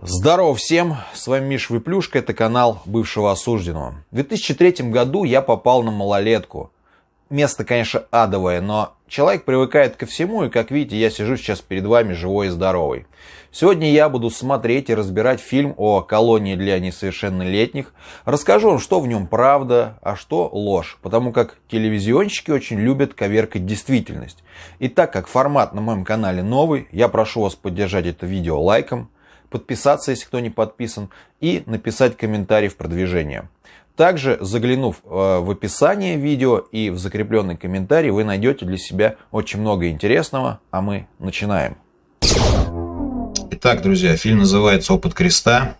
Здорово всем, с вами Миша Выплюшка, это канал бывшего осужденного. В 2003 году я попал на малолетку. Место, конечно, адовое, но человек привыкает ко всему, и, как видите, я сижу сейчас перед вами живой и здоровый. Сегодня я буду смотреть и разбирать фильм о колонии для несовершеннолетних. Расскажу вам, что в нем правда, а что ложь, потому как телевизионщики очень любят коверкать действительность. И так как формат на моем канале новый, я прошу вас поддержать это видео лайком, подписаться, если кто не подписан, и написать комментарий в продвижение. Также, заглянув в описание видео и в закрепленный комментарий, вы найдете для себя очень много интересного, а мы начинаем. Итак, друзья, фильм называется «Опыт креста».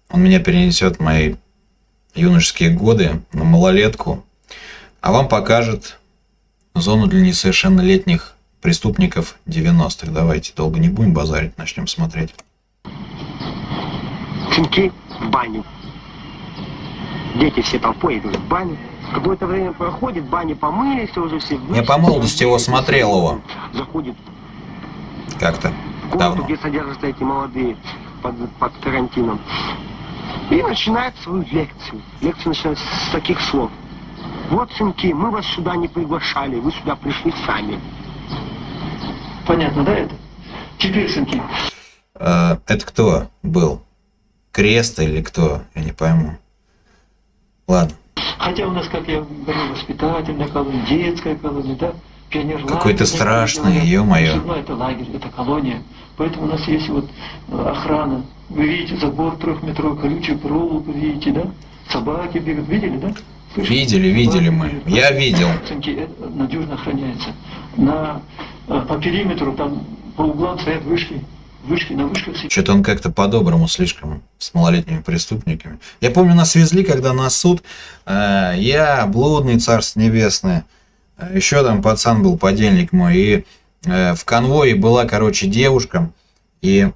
Он меня перенесет в мои юношеские годы, на малолетку, а вам покажет зону для несовершеннолетних преступников 90-х. Давайте долго не будем базарить, начнем смотреть. Сынки в баню. Дети все толпой идут в баню. Какое-то время проходит, бани помылись, уже все вышли. Я по молодости его смотрел его. Заходит Как-то в комнату, давно. где содержатся эти молодые под карантином. И начинает свою лекцию. Лекция начинается с таких слов. Вот, сынки, мы вас сюда не приглашали, вы сюда пришли сами. Понятно, да, это? Теперь, сынки. Это кто был? Крест или кто? Я не пойму. Ладно. Хотя у нас, как я говорил, воспитательная колония, детская колония, да? Пионерлагерь. Какой-то страшный, ё-моё. Это лагерь, это колония. Поэтому у нас есть вот охрана. Вы видите, забор 3-метровый, колючую проволоку, видите, да? Собаки бегают, видели, да? Слышите? Видели мы. Я видел. Сынки, это надежно охраняется. По периметру, там по углам стоят вышки. На вышках. Что-то он как-то по-доброму слишком с малолетними преступниками. Я помню, нас везли, когда на суд. Я, блудный, царство небесное. Еще там пацан был, подельник мой. И в конвое была, короче, девушка. И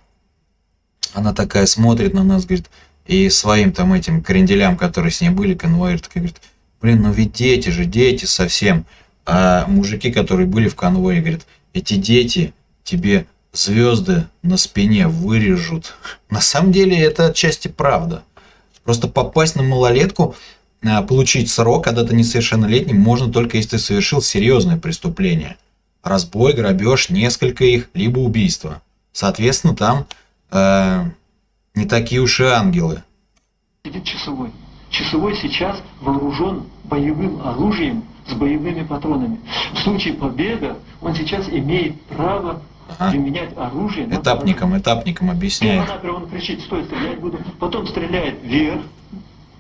она такая смотрит на нас, говорит, и своим там этим кренделям, которые с ней были, конвоир, такая говорит, блин, ну ведь дети же, дети совсем. А мужики, которые были в конвое, говорят, эти дети тебе звезды на спине вырежут. На самом деле это отчасти правда. Просто попасть на малолетку, получить срок, когда ты несовершеннолетний, можно только если ты совершил серьезное преступление. Разбой, грабеж, несколько их, либо убийство. Соответственно, там не такие уж и ангелы. Сидит часовой. Часовой сейчас вооружен боевым оружием с боевыми патронами. В случае побега он сейчас имеет право применять оружие. Этапникам объясняет. Он кричит, стой, стрелять буду. Потом стреляет вверх,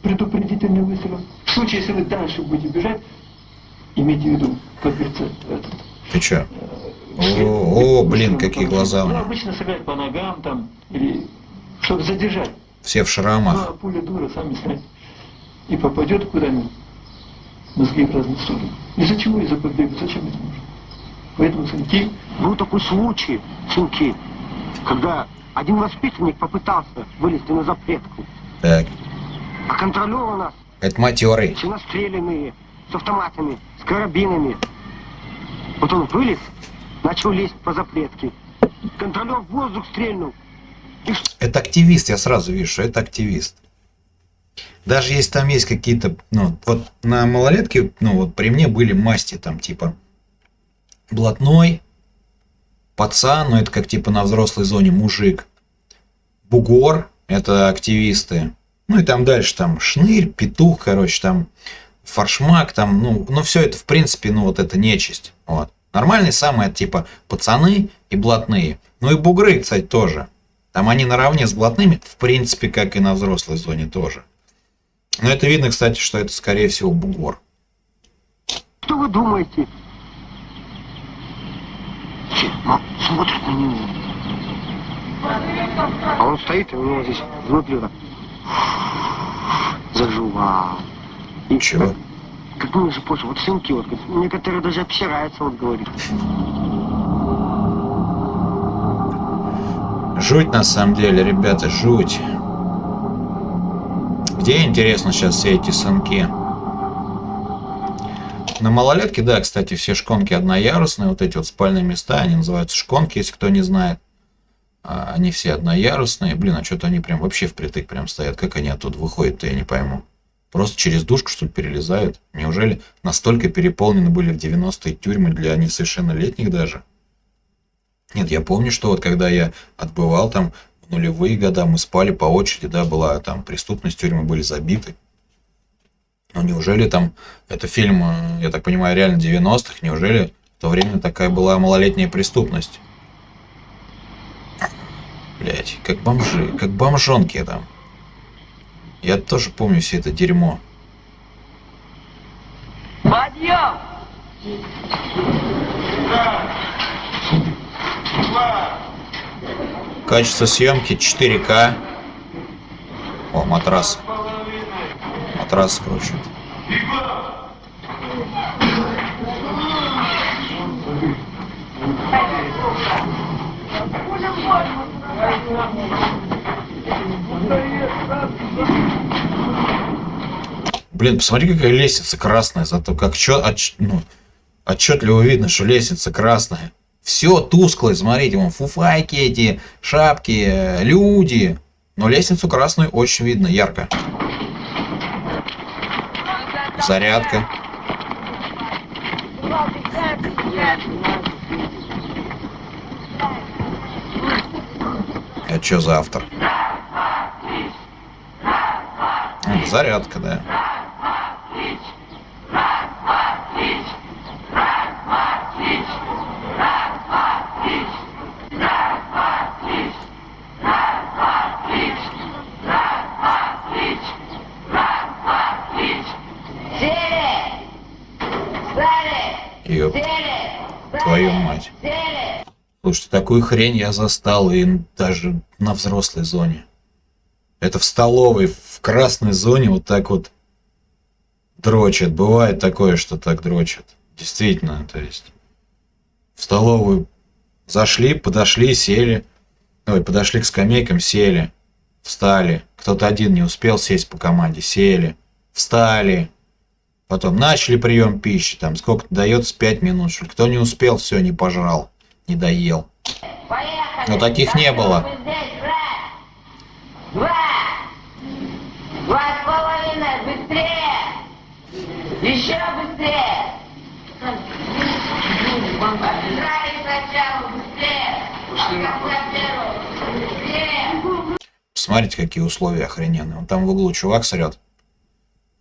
предупредительный выстрел. В случае, если вы дальше будете бежать, имейте в виду, как говорится, Ты чё? Блин, какие глаза у него. Обычно стреляют по ногам там, или чтобы задержать. Все в шрамах. Ну, а пуля дура, сами знаете. И попадет куда-нибудь, мозги в разные стороны. Из-за чего? Из-за побега. Зачем это нужно? Поэтому, сынки... Был такой случай, сынки, когда один воспитанник попытался вылезти на запретку. Так. А контролер у нас Это матерый. все настреленные, с автоматами, с карабинами. Вот он вылез, начал лезть по запретке. Контролер в воздух стрельнул. Это активист, я сразу вижу, что это активист. Даже если там есть какие-то, ну, вот на малолетке, ну, вот при мне были масти там, типа, блатной, пацан, ну, это как, типа, на взрослой зоне мужик, бугор, это активисты, ну, и там дальше, там, шнырь, петух, короче, там, форшмак, там, ну, все это, в принципе, ну, вот это нечисть, вот. Нормальные самые, это, типа, пацаны и блатные, ну, и бугры, кстати, тоже. Там они наравне с блатными, в принципе, как и на взрослой зоне тоже. Но это видно, кстати, что это, скорее всего, бугор. Что вы думаете? Все смотрят на него. А он стоит, и у него здесь внутри так заживал. И Чего? как мы же позже, вот сынки, вот, некоторые даже обсираются, вот говорит. Жуть, на самом деле, ребята, жуть. Где, интересно, сейчас все эти сынки? На малолетке, да, кстати, все шконки одноярусные, вот эти вот спальные места, они называются шконки, если кто не знает. Они все одноярусные. Блин, а что-то они прям вообще впритык прям стоят. Как они оттуда выходят-то, я не пойму. Просто через душку, что ли, перелезают? Неужели настолько переполнены были в 90-е тюрьмы для несовершеннолетних даже? Нет, я помню, что вот когда я отбывал там в нулевые года, мы спали по очереди, да, была там преступность, тюрьмы были забиты. Но неужели там, это фильм, я так понимаю, реально 90-х, неужели в то время такая была малолетняя преступность? Блять, как бомжи, как бомжонки там. Я тоже помню все это дерьмо. Подъем! Качество съемки 4К. О, матрас. Матрас скручивает. Блин, посмотри, какая лестница красная, зато как отчетливо видно, что лестница красная. Все тусклое, смотрите, вон фуфайки эти, шапки, люди. Но лестницу красную очень видно, ярко. Зарядка. Это что за автор? Зарядка, да. Ёп, твою мать. Слушайте, такую хрень я застал и даже на взрослой зоне. Это в столовой, в красной зоне вот так вот дрочат. Бывает такое, что так дрочат. Действительно, то есть в столовую зашли, подошли, сели. Ой, подошли к скамейкам, сели. Встали. Кто-то один не успел сесть по команде, сели. Встали. Потом начали прием пищи. Там сколько дается, 5 минут. Что ли. Кто не успел, все, не пожрал. Не доел. Но таких не было. 2, 2,5, быстрее! Еще быстрее! Побежали сначала, быстрее! Быстрее! Смотрите, какие условия охрененные. Вон там в углу чувак срет.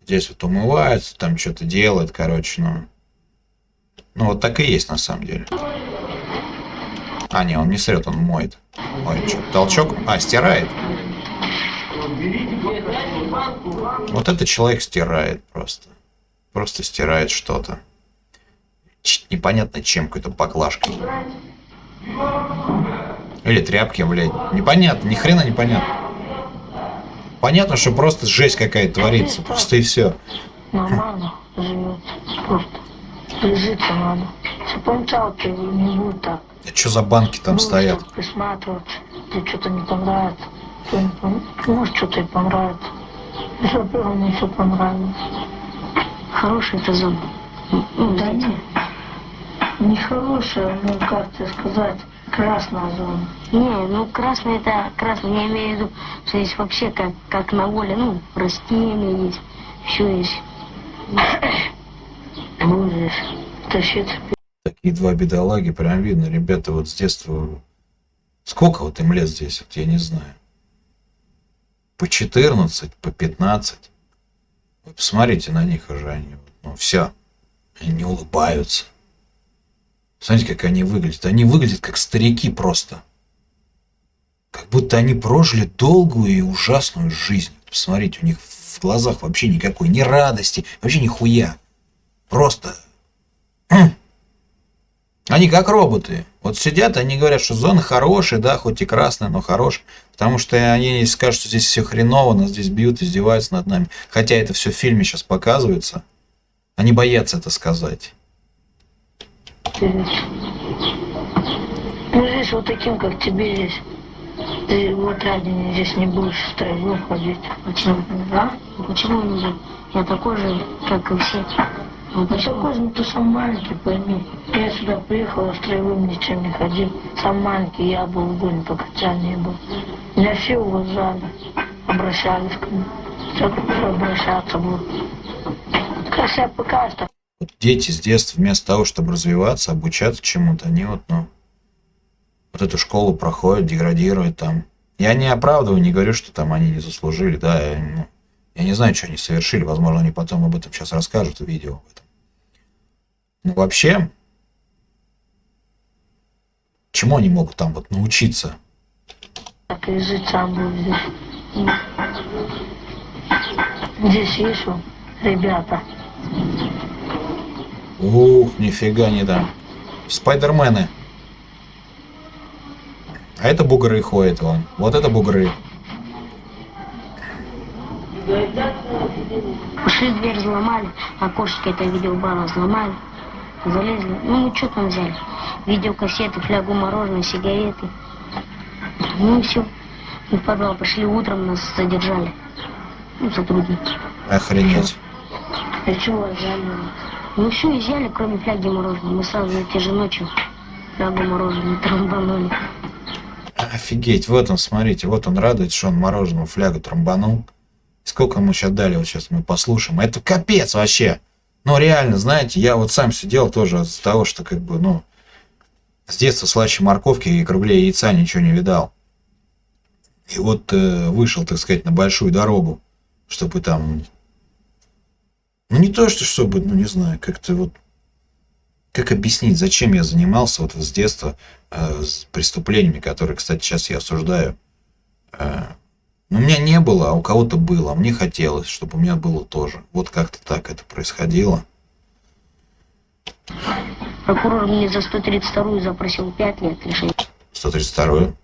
Здесь вот умывается, там что-то делает, короче, ну вот так и есть на самом деле. А, не, он не срет, он моет. Ой, что, толчок? А, стирает. Вот это человек стирает просто. Просто стирает что-то. Непонятно чем, какой-то баклажкой. Или тряпки, блядь. Непонятно, ни хрена непонятно. Понятно, что просто жесть какая-то творится. Просто и все. Нормально живет. Просто лежится надо. Если помчал, то не будет так. А что за банки там Будешь стоят? так присматриваться, тебе что-то не понравится. Может, что-то и понравится. Во-первых, мне все понравилось. Хорошая эта зона. Да нет. Не хорошая, ну как тебе сказать, красная зона. Не, ну красный это красный. Я имею в виду, что здесь вообще как на воле, ну, растения есть, все есть. Будешь тащиться. Такие два бедолаги, прям видно, ребята вот с детства... Сколько вот им лет здесь, вот я не знаю. По 14, по 15. Вы посмотрите на них уже, они, ну все, они не улыбаются. Смотрите, как они выглядят. Они выглядят как старики просто. Как будто они прожили долгую и ужасную жизнь. Посмотрите, у них в глазах вообще никакой ни радости, вообще нихуя. Просто... Они как роботы. Вот сидят, они говорят, что зона хорошая, да, хоть и красная, но хорошая. Потому что они скажут, что здесь все хреново, нас здесь бьют, издеваются над нами. Хотя это все в фильме сейчас показывается. Они боятся это сказать. Ну, здесь вот таким, как тебе здесь. Ты в отряде здесь не будешь в строю ходить. Почему? Да? Почему не? Я такой же, как и все. Ну Ну почему? такой же, ты сам маленький, пойми. Я сюда приехал, а строевым ничем не ходил. Сам маленький, я был в гоне, только тебя не был. Меня все уважали, обращались к ним. Все обращаться будут. Как себя покажешь, так Вот дети с детства вместо того, чтобы развиваться, обучаться чему-то, они вот, ну, вот эту школу проходят, деградируют там. Я не оправдываю, не говорю, что там они не заслужили, да, я не знаю, что они совершили, возможно, они потом об этом сейчас расскажут в видео. Об этом. Но вообще, чему они могут там вот научиться? так и жить сам буду здесь. Здесь есть вот ребята. Ух, нифига не там. Спайдермены. А это бугры ходят вон. Вот это бугры. Пошли, дверь взломали, окошечко это видеобара взломали, залезли. Ну, мы что там взяли? Видеокассеты, флягу мороженое, сигареты. Ну и все. И в подвал пошли утром, нас задержали. Ну, сотрудники. Охренеть. А чего взяли? Ну все, изъяли, кроме фляги мороженого. Мы сразу этой же ночью флягу мороженого трамбанули. Офигеть, вот он, смотрите, вот он радуется, что он мороженого флягу трамбанул. Сколько ему сейчас дали, вот сейчас мы послушаем. Это капец вообще. Ну реально, знаете, я вот сам сидел тоже из-за того, что как бы, ну, с детства слаще морковки и круглее яйца ничего не видал. И вот вышел, так сказать, на большую дорогу, чтобы там, ну не то, что чтобы, ну не знаю, как-то вот, как объяснить, зачем я занимался вот с детства с преступлениями, которые, кстати, сейчас я осуждаю. Но у меня не было, а у кого-то было, а мне хотелось, чтобы у меня было тоже. Вот как-то так это происходило. Прокурор мне за 132-ю запросил 5 лет лишения 132-ю.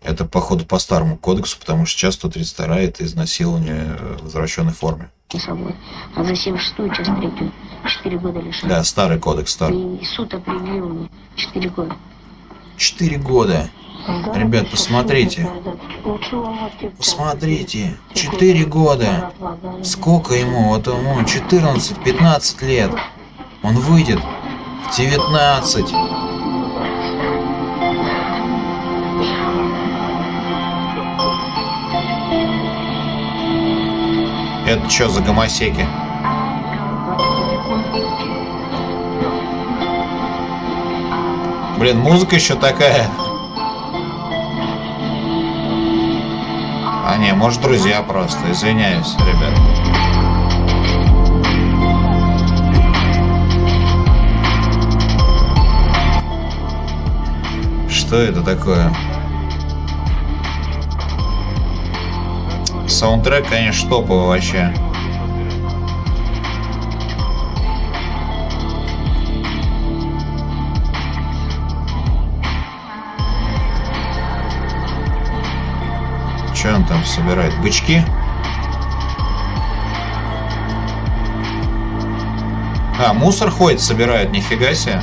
Это, походу, по старому кодексу, потому что сейчас 132-я это изнасилование в возвращенной форме. собой. А за 76-ю, часть 3, 4 года лишения. Да, старый кодекс, старый. И суд определил мне 4 года. 4 года. Да, Ребят, сейчас посмотрите. суд лучше ломать и Посмотрите. 4 года. отлагали. Сколько ему? Вот ему 14-15 лет. Он выйдет в 19. Это что за гомосеки? Блин, музыка еще такая. А не, может, друзья просто. Извиняюсь, ребят. Что это такое? Саундтрек, конечно, топовый вообще. Что он там собирает? Бычки? А, мусор ходит, собирает, нифига себе.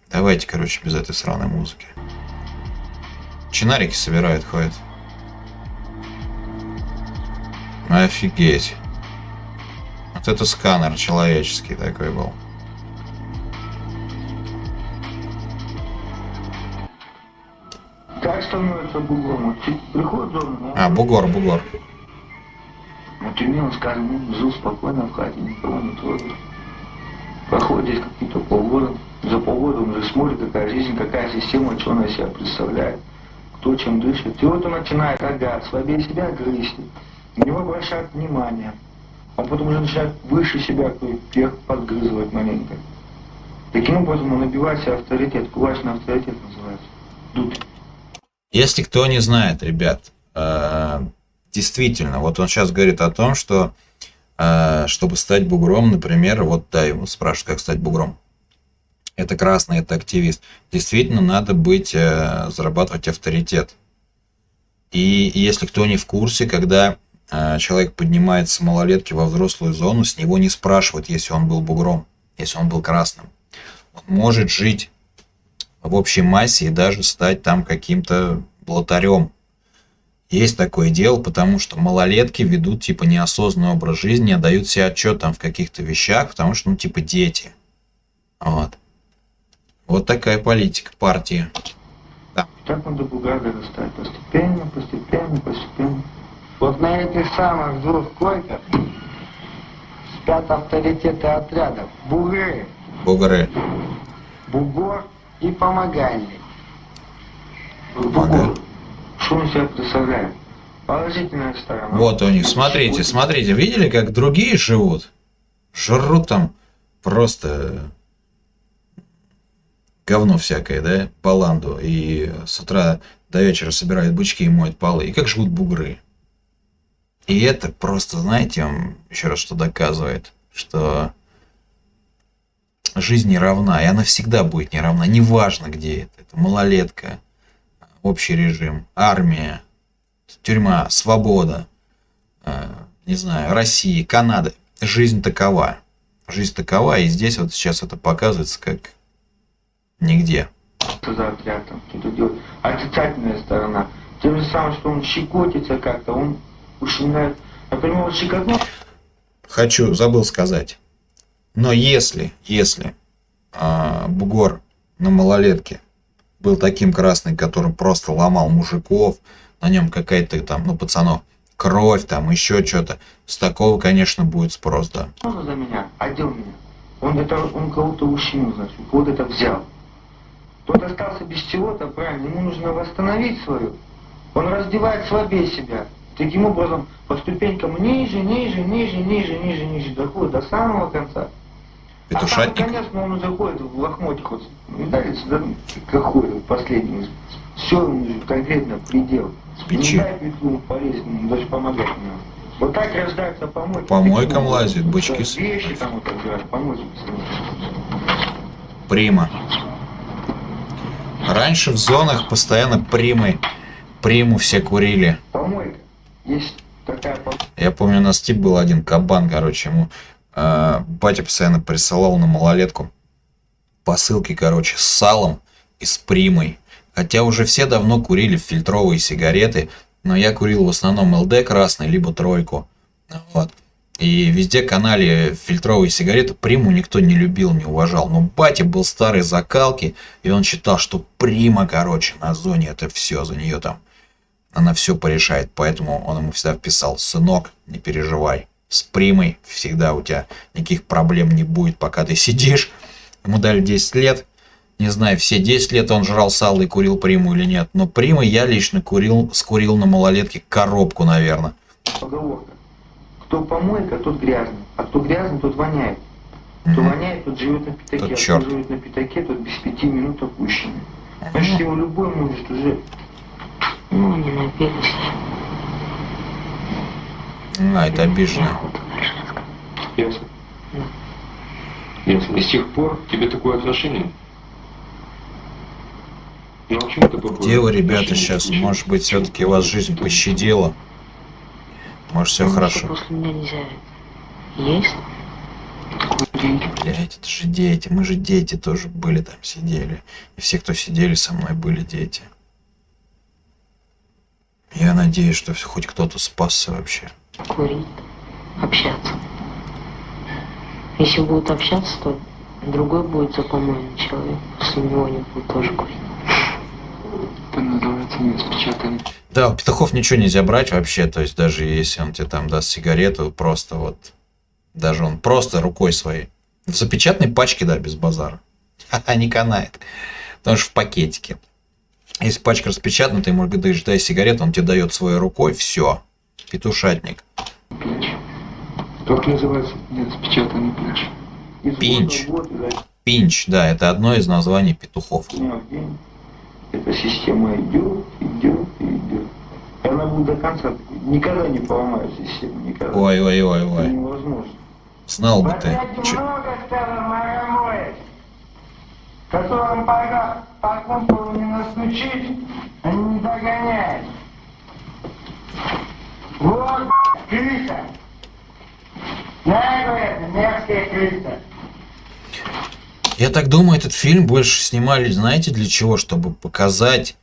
Давайте, короче, без этой сраной музыки. Чинарики собирают, ходят. Офигеть. Вот это сканер человеческий такой был. Как становится бугром? Вот приходит дома, А, бугор. на тюрьме он скажет, ну, жил спокойно в хате, никого не трогал. Проходит здесь какие-то полгода, за полгода он уже смотрит, какая жизнь, какая система, что она из себя представляет, кто чем дышит. И вот он начинает, ага, слабее себя грызть, на него обращают внимание. Он потом уже начинает выше себя, вверх подгрызывать маленько. Таким образом он набивает себе авторитет, кулачный авторитет называется. Дудь. Если кто не знает, ребят, действительно, вот он сейчас говорит о том, что чтобы стать бугром, например, вот да, его спрашивают, как стать бугром. Это красный, это активист. Действительно, надо быть, зарабатывать авторитет. И если кто не в курсе, когда человек поднимается малолетки во взрослую зону, с него не спрашивают, если он был бугром, если он был красным. Он может жить в общей массе и даже стать там каким-то блатарем. Есть такое дело, потому что малолетки ведут типа неосознанный образ жизни, не отдают себе отчет там в каких-то вещах, потому что, ну, типа дети. Вот. Вот такая политика партии. Так надо бугра дорастать. Постепенно, постепенно, постепенно. Вот на этих самых двух койках спят авторитеты отрядов. Бугры, Бугры. бугор и помогальник. Помогают. Что он себя представляет? Положительная сторона. Вот у них, смотрите, смотрите, видели, как другие живут? Жрут там просто говно всякое, да, баланду, и с утра до вечера собирают бычки и моют полы. И как живут бугры. И это просто, знаете, вам еще раз что доказывает, что жизнь не равна, и она всегда будет не равна, неважно где это. Это малолетка, общий режим, армия, тюрьма, свобода, не знаю, Россия, Канада. Жизнь такова. Жизнь такова, и здесь вот сейчас это показывается как нигде. За отряд там что-то делать. Отрицательная сторона. Тем же самым, что он щекотится как-то, он ушибает. Например, вот щекотнул. Забыл сказать. Но если бугор на малолетке был таким красным, который просто ломал мужиков, на нем какая-то там, ну, пацанов, кровь там, еще что-то, с такого, конечно, будет спрос, да. Он за меня, одел меня. Он кого-то ущемил, значит, кого-то это взял. Тот остался без чего-то, правильно, ему нужно восстановить свою. Он раздевает слабее себя. Таким образом, по ступенькам ниже, ниже доходит до самого конца. Петушатник. А там, конечно, он заходит в лохмотик, вот, видали, сюда, как ходит, последний. Все ему конкретно предел. Печи. Не дай ветру полезть, даже помогать ему. Вот так рождаются помойки. По мойкам Таким лазят, образом, бычки. да, вещи там вот отбирают, помойки. Прима. Раньше в зонах постоянно приму все курили. Помойка. Есть такая помойка. Я помню, у нас тип был один, кабан, короче, ему батя постоянно присылал на малолетку посылки, короче, с салом и с примой. Хотя уже все давно курили фильтровые сигареты, но я курил в основном ЛД красный, либо тройку. Вот. И везде канали фильтровые сигареты, приму никто не любил, не уважал. Но батя был старой закалки, и он считал, что прима, короче, на зоне это все, за нее там, она все порешает. Поэтому он ему всегда вписал: сынок, не переживай, с примой всегда у тебя никаких проблем не будет, пока ты сидишь. Ему дали 10 лет. Не знаю, все 10 лет он жрал сало и курил приму или нет. Но примы я лично скурил на малолетке коробку, наверное. Поговорка. Кто помойка, тот грязный. А кто грязный, тот воняет. Кто воняет, тот живет на пятаке. Тот а черт. кто живет на пятаке, тот без 5 минут опущенный. Значит, его любой может уже... Ну, не напились. Это обиженно. Ясно. Ясно. И с тех пор тебе такое отношение? Ну, а почему такое Где вы, ребята, отношение сейчас? получили? Может быть, все-таки вас жизнь пощадила? Может, все Ну, хорошо? что после меня нельзя есть? Блять, это же дети. Мы же дети тоже были там, сидели. И все, кто сидели со мной, были дети. Я надеюсь, что хоть кто-то спасся вообще. Курить, общаться. Если будут общаться, то другой будет запомоенный человек. После него они будут тоже курить. Это называется нераспечатанный. Да, у петухов ничего нельзя брать вообще. То есть даже если он тебе там даст сигарету, просто вот... Даже он просто рукой своей. В запечатанной пачке, да, без базара. Ха-ха, не канает. Потому что в пакетике. Если пачка распечатана, ты ему говоришь: дай сигарету, он тебе дает своей рукой, все. Петушатник. Как называется нераспечатанный пляж? Из Пинч. года в год, изо Пинч, да, это одно из названий петухов. дня в день эта система идет. И она будет до конца. Никогда не поломается система. Никогда. Это Ой. невозможно. Знал бы ты. Много стало марамоек, которым пора по кумполу не настучить, они не догоняют. Вот, крыса. Наглая, мерзкая крыса. Я так думаю, этот фильм больше снимали, знаете, для чего? Чтобы показать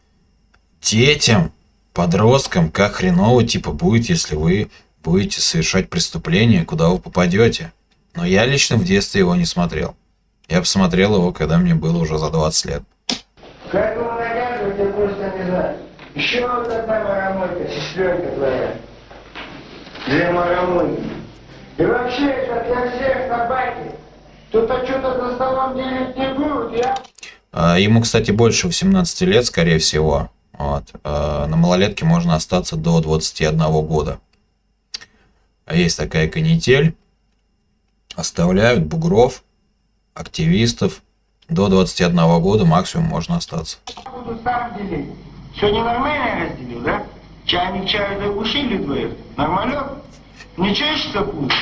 детям, подросткам, как хреново типа будет, если вы будете совершать преступление, куда вы попадете. Но я лично в детстве его не смотрел. Я посмотрел его, когда мне было уже за 20 лет. Как его наказывать, я просто не знаю. Еще вот одна марамойка, сестренка твоя. Две марамойки. И вообще, это для всех собаки. Кто-то что-то за столом делить не будет, я... Ему, кстати, больше 18 лет, скорее всего. Вот. На малолетке можно остаться до 21 года. Есть такая канитель. Оставляют бугров, активистов. До 21 года максимум можно остаться. Буду сам делить. Сегодня нормально разделил, да? Чайник чаю загушили двоих. Нормалек? Не чешется путь?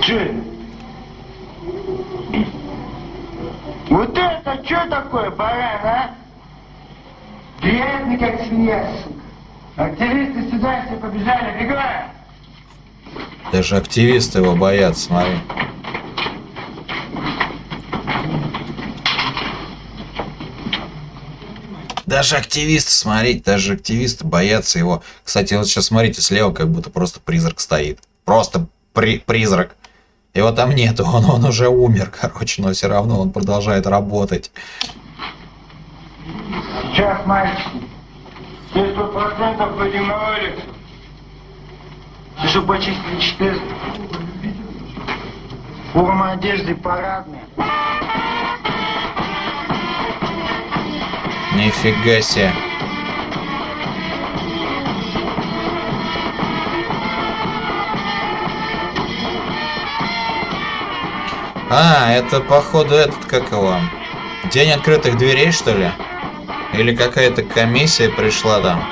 Че? Вот это что такое, баран, а? Грязный, как свинья, сука. Активисты сюда все побежали, бегай! Даже активисты его боятся, смотри. Даже активисты, смотрите, даже активисты боятся его. Кстати, вот сейчас смотрите, слева как будто просто призрак стоит. Просто призрак. Его там нету, он уже умер, короче, но все равно он продолжает работать. Сейчас, мальчики, все 100% пойдем на улицу. И чтобы почистили 4. Форма одежды парадная. Нифига себе. Это походу этот, как его, день открытых дверей, что ли? Или какая-то комиссия пришла там?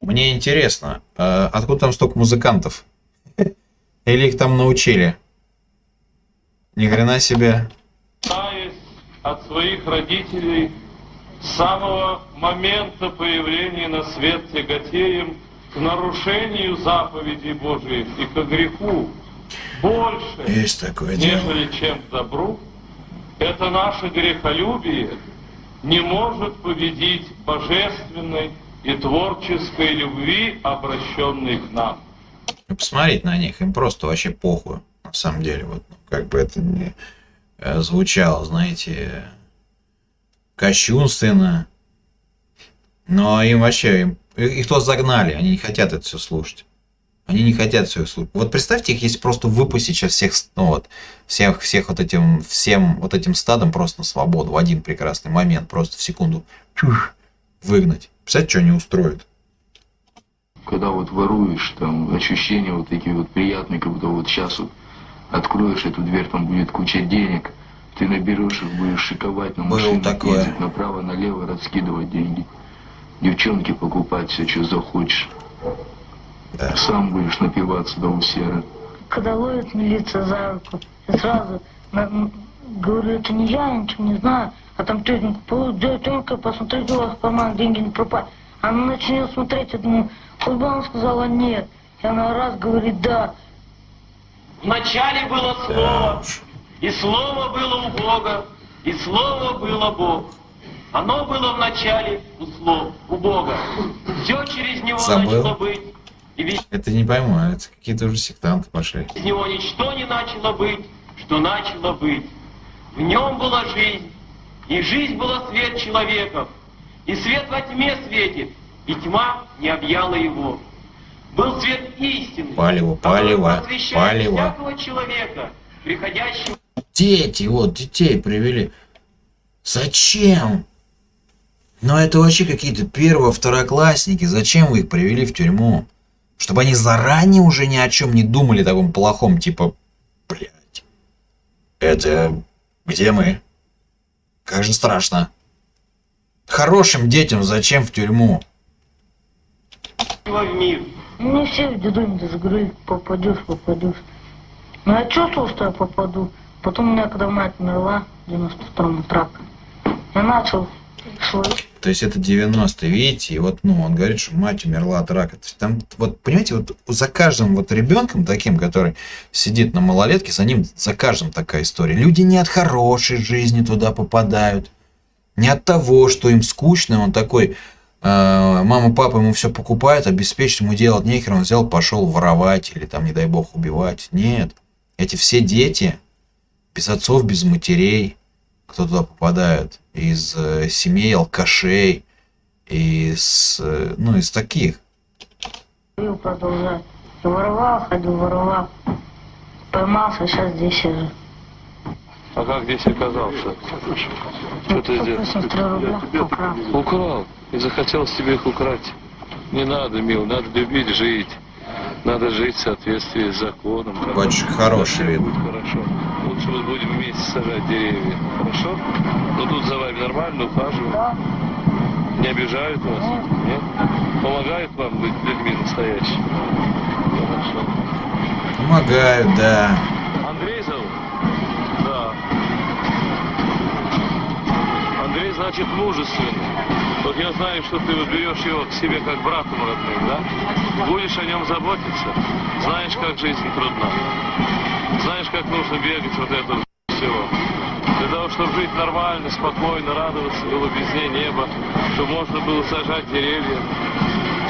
Мне интересно, откуда там столько музыкантов? Или их там научили? Ни хрена себе. От своих родителей с самого момента появления на свет тяготеем к нарушению заповедей Божиих и к греху больше, Есть такое дело. нежели чем к добру, это наше грехолюбие не может победить божественной и творческой любви, обращенной к нам. Посмотреть на них, им просто вообще похуй. На самом деле, вот, как бы это ни звучало, знаете, кощунственно. Но им вообще, их то загнали, они не хотят это все слушать. Они не хотят все слушать. Вот представьте, их если просто выпустить сейчас всех, ну вот, всех всем вот этим стадом просто на свободу в один прекрасный момент, просто в секунду выгнать. Представьте, что они устроят. Когда вот воруешь, там ощущения вот такие вот приятные, как будто вот сейчас вот откроешь эту дверь, там будет куча денег, ты наберешь их, будешь шиковать на машинах, ездить направо-налево, раскидывать деньги, девчонки покупать все, что захочешь. Да. Сам будешь напиваться до усера. Когда ловит милиция за руку, я сразу говорю, это не я ничего не знаю, а там тетенька, только посмотрите, у вас в карман деньги не пропали. Она начнет смотреть, я думаю, хоть бы она сказала нет. И она раз говорит да. Вначале было Слово, и Слово было у Бога, и Слово было Бог. Оно было в начале у Бога. Все через Него начало быть. И ведь это не пойму, это какие-то уже сектанты пошли. из Него ничто не начало быть, что начало быть. В Нем была жизнь, и жизнь была свет человеков. И свет во тьме светит, и тьма не объяла его. Был свет истины, палево, просвещает всякого человека, приходящего... Дети, вот, детей привели. Зачем? Ну это вообще какие-то второклассники. Зачем вы их привели в тюрьму? Чтобы они заранее уже ни о чем не думали таком плохом, типа, блядь, это где мы? Как же страшно. Хорошим детям зачем в тюрьму? в мир. Мне все в детдоме даже говорили, попадешь. Но я чувствовал, что я попаду. Потом у меня, когда мать умерла в 92-м, от рака, я начал свой То есть это 90-е, видите, и вот, ну, он говорит, что мать умерла от рака. То есть там, вот, понимаете, вот за каждым вот ребенком таким, который сидит на малолетке, за ним, за каждым такая история. Люди не от хорошей жизни туда попадают, не от того, что им скучно, он такой, мама, папа ему все покупает, обеспечить ему делать нехер, он взял, пошел воровать или там, не дай бог, убивать. Нет, эти все дети без отцов, без матерей, кто туда попадают, из семей алкашей, из таких. Продолжать. Воровал, ходил, воровал. Поймался, сейчас здесь сижу. А как здесь оказался? Что ты здесь? 3 рубля украл. Украл. И захотелось тебе их украть. Не надо, мил, надо любить, жить. Надо жить в соответствии с законом. Очень хороший вид. Будет хорошо. Лучше мы будем вместе сажать деревья. Хорошо? Но тут за вами нормально ухаживают? Да. Не обижают вас? Нет? Помогают вам быть людьми настоящими? Хорошо. Помогают, да. Андрей зовут? Да. Андрей, значит, мужественный. Вот я знаю, что ты вот берешь его к себе как братом родным, да? Будешь о нем заботиться. Знаешь, как жизнь трудна. Знаешь, как нужно бегать вот это всего. Для того, чтобы жить нормально, спокойно, радоваться голубизне неба, чтобы можно было сажать деревья.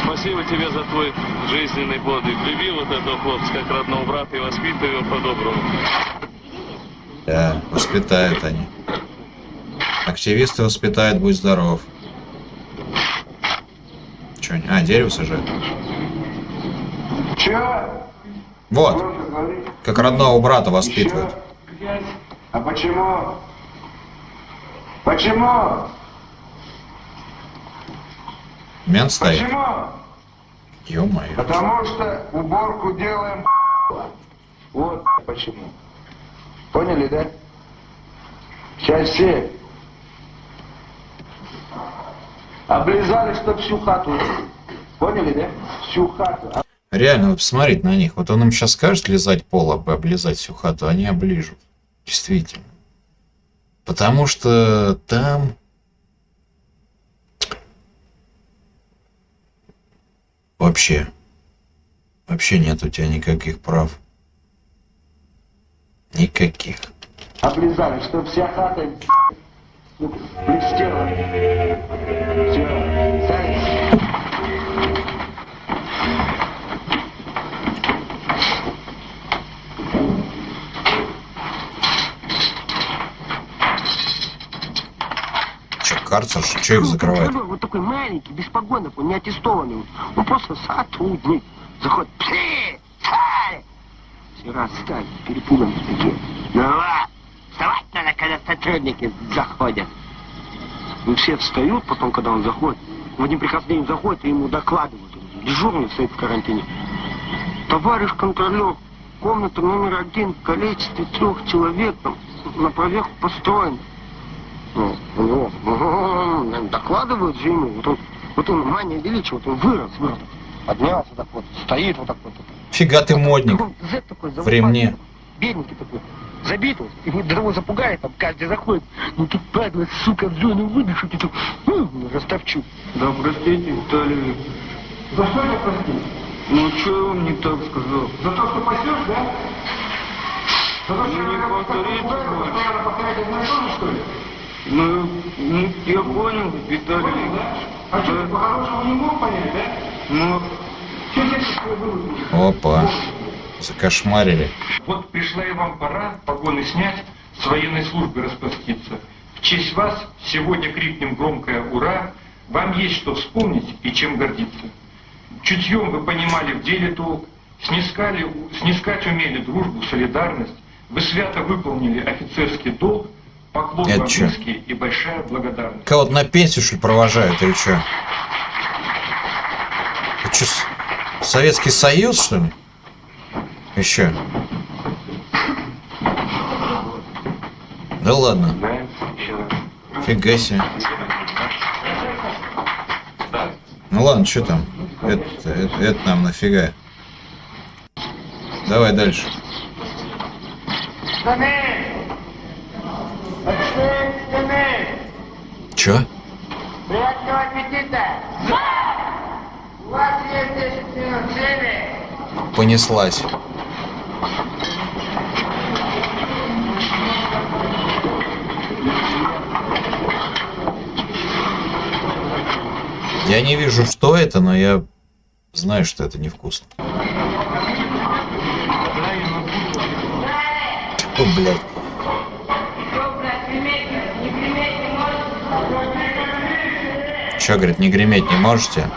Спасибо тебе за твой жизненный подвиг. Люби вот этого хлопца как родного брата и воспитывай его по-доброму. Да, воспитают они. Активисты воспитают, будь здоров. Че они? А, дерево сажают. Че? Вот. Как родного брата воспитывают. А почему? Почему? Мент стоит. Почему? Ё-моё. Потому что уборку делаем. Вот почему. Поняли, да? Сейчас все облизали, чтоб всю хату. Поняли, да? Всю хату. Реально, вот посмотреть на них. Вот он им сейчас скажет лизать пол, облизать всю хату, они оближут. Действительно. Потому что там... Вообще нет у тебя никаких прав. Никаких. Облизали, чтоб вся хата блестела. Все. Карцер, что их закрывает? Вот такой маленький, без погонов, он не аттестованный. Он просто сотрудник. Заходит. Все раз стали, перепуганы такие. Давай, вставать надо, когда сотрудники заходят. И все встают, потом, когда он заходит. В один прекрасный день заходит и ему докладывают. Дежурный стоит в карантине. Товарищ контролер, комната номер 1 в количестве 3 человек там, на проверку построена. Докладывают же ему. Вот он мания величия, вот он вырос. Поднялся так вот, стоит вот так вот. Фига ты модник. В ремне. Бедненький такой. Забит вот. И до того запугает, там каждый заходит. Ну тут падла, сука, в зону выдышу, и тут растопчу. Да простите, Виталий. За что я простил? Ну что я вам не так сказал? За то, что пасешь, да? За то, что не повторите, постоянно повторять одно и то же, что ли? Ну, я понял, Виталий. Понял, да? А что, ты по-хорошему не мог понять, да? Ну, что здесь было? Опа. Закошмарили. Вот пришла и вам пора погоны снять, с военной службы распроститься. В честь вас сегодня крикнем громкое «Ура!». Вам есть что вспомнить и чем гордиться. Чутьем вы понимали в деле толк, снискать умели дружбу, солидарность. Вы свято выполнили офицерский долг, поклон вам низкий и большая благодарность. Кого-то на пенсию, что ли, провожают или что? Это что, Советский Союз, что ли? Еще. Да ладно. Фига себе. Ну ладно, что там? Это нам нафига? Давай дальше. Чё? Привет, Приятного аппетита! У вас есть 10 минут время. Понеслась. Я не вижу, что это, но я знаю, что это невкусно. О, блядь. Чё, говорит, не греметь не можете?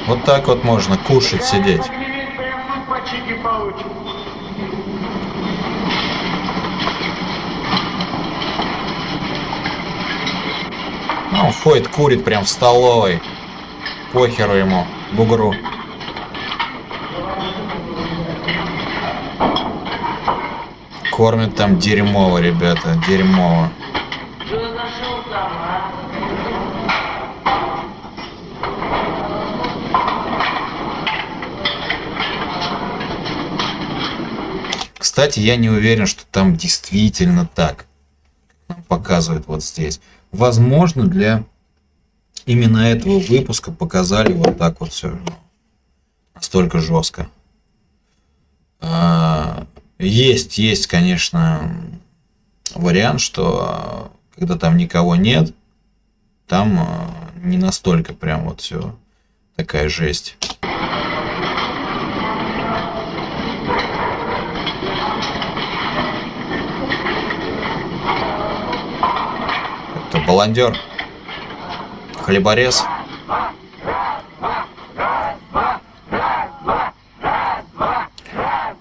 Вот так вот можно кушать, сидеть. Ну, он ходит, курит прям в столовой. Похеру ему, бугру. Кормят там дерьмово, ребята, дерьмово. Кстати, я не уверен, что там действительно так, как нам показывают вот здесь. Возможно, для именно этого выпуска показали вот так вот все настолько жестко. Есть, конечно, вариант, что когда там никого нет, там не настолько прям вот все такая жесть. Это баландер, хлеборез.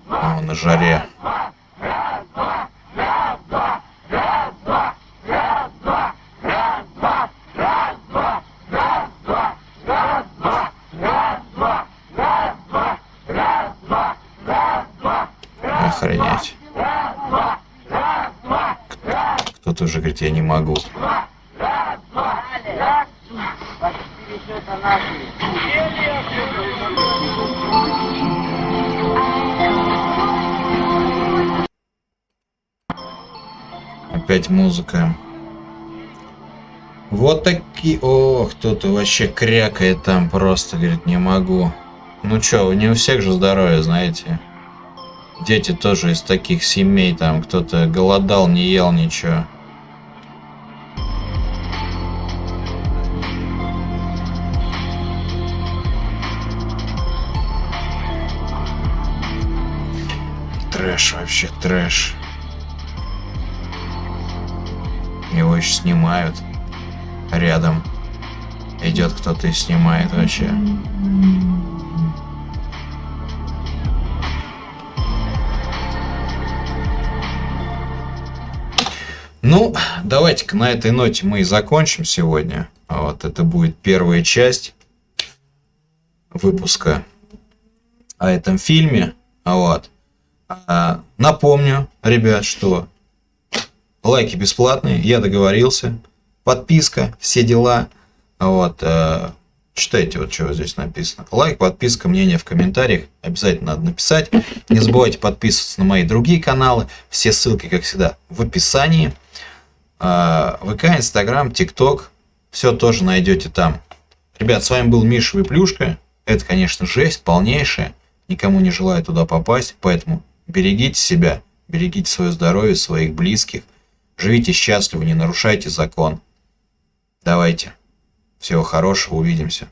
О, на жаре. Охренеть. Кто-то уже говорит, я не могу. Опять музыка. Вот такие... О, кто-то вообще крякает там просто, говорит, не могу. Ну чё, не у всех же здоровье, знаете. Дети тоже из таких семей, там кто-то голодал, не ел ничего. Трэш, вообще трэш. Его еще снимают. Рядом идет кто-то и снимает вообще. Ну, давайте-ка на этой ноте мы и закончим сегодня. Вот это будет первая часть выпуска о этом фильме. Вот. Напомню, ребят, что лайки бесплатные, я договорился. Подписка, все дела. Вот. Читайте, вот что здесь написано. Лайк, подписка, мнение в комментариях. Обязательно надо написать. Не забывайте подписываться на мои другие каналы. Все ссылки, как всегда, в описании. ВК, Инстаграм, ТикТок. Все тоже найдете там. Ребят, с вами был Миша Выплюшка. Это, конечно, жесть полнейшая. Никому не желаю туда попасть. Поэтому берегите себя, берегите свое здоровье, своих близких. Живите счастливо, не нарушайте закон. Давайте. Всего хорошего, увидимся.